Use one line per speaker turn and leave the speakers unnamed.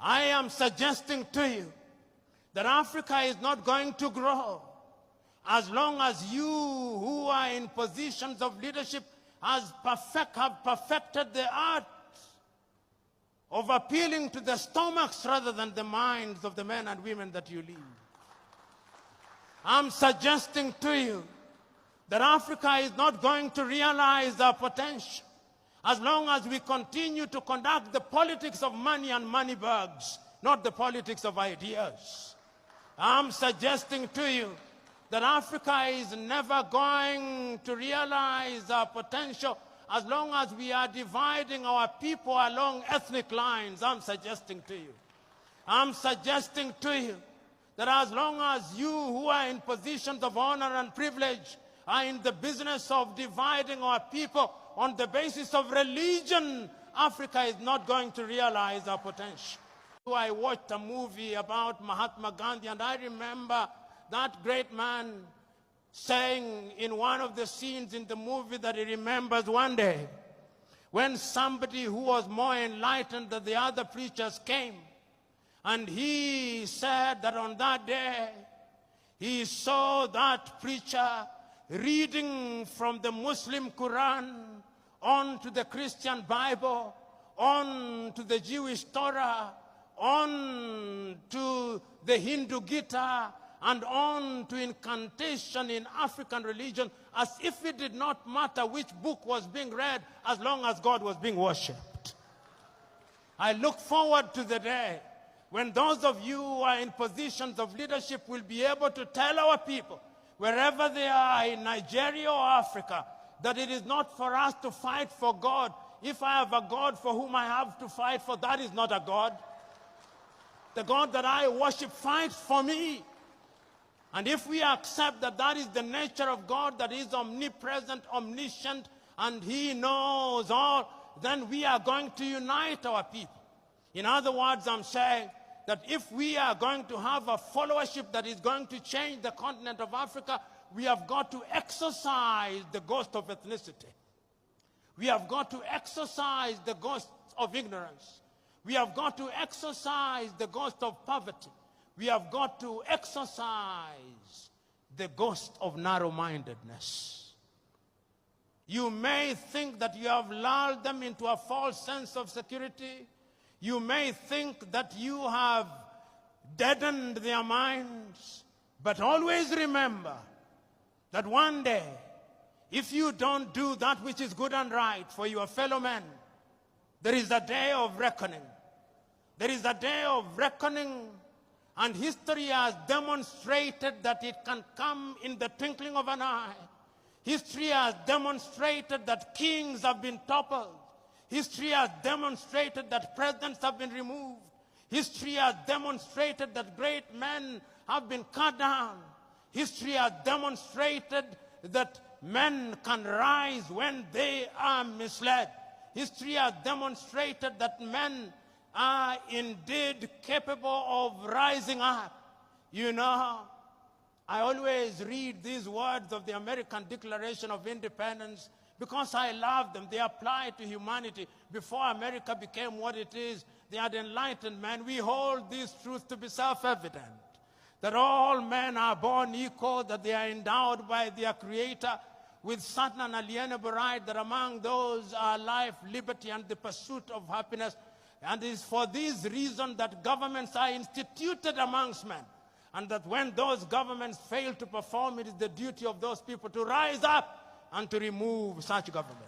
I am suggesting to you that Africa is not going to grow as long as you who are in positions of leadership have perfected the art of appealing to the stomachs rather than the minds of the men and women that you lead. I'm suggesting to you that Africa is not going to realize our potential as long as we continue to conduct the politics of money and money bags, not the politics of ideas. I'm suggesting to you that Africa is never going to realize our potential as long as we are dividing our people along ethnic lines. I'm suggesting to you that as long as you who are in positions of honor and privilege are in the business of dividing our people on the basis of religion, Africa is not going to realize our potential. I watched a movie about Mahatma Gandhi, and I remember that great man saying in one of the scenes in the movie that he remembers one day when somebody who was more enlightened than the other preachers came, and he said that on that day he saw that preacher reading from the Muslim Quran on to the Christian Bible, on to the Jewish Torah, on to the Hindu Gita, and on to incantation in African religion, as if it did not matter which book was being read as long as God was being worshipped. I look forward to the day when those of you who are in positions of leadership will be able to tell our people, wherever they are in Nigeria or Africa, that it is not for us to fight for God. If I have a God for whom I have to fight for, that is not a God. The God that I worship fights for me. And if we accept that that is the nature of God, that is omnipresent, omniscient, and He knows all, then we are going to unite our people. In other words, I'm saying that if we are going to have a followership that is going to change the continent of Africa, we have got to exorcise the ghost of ethnicity. We have got to exorcise the ghost of ignorance. We have got to exorcise the ghost of poverty. We have got to exorcise the ghost of narrow-mindedness. You may think that you have lulled them into a false sense of security. You may think that you have deadened their minds. But always remember that one day, if you don't do that which is good and right for your fellow men, there is a day of reckoning. There is a day of reckoning. And history has demonstrated that it can come in the twinkling of an eye. History has demonstrated that kings have been toppled. History has demonstrated that presidents have been removed. History has demonstrated that great men have been cut down. History has demonstrated that men can rise when they are misled. History has demonstrated that men are indeed capable of rising up. You know, I always read these words of the American Declaration of Independence because I love them. They apply to humanity. Before America became what it is, they had enlightened men. We hold these truths to be self-evident, that all men are born equal, that they are endowed by their Creator with certain unalienable rights, that among those are life, liberty, and the pursuit of happiness. And it is for this reason that governments are instituted amongst men. And that when those governments fail to perform, it is the duty of those people to rise up and to remove such government.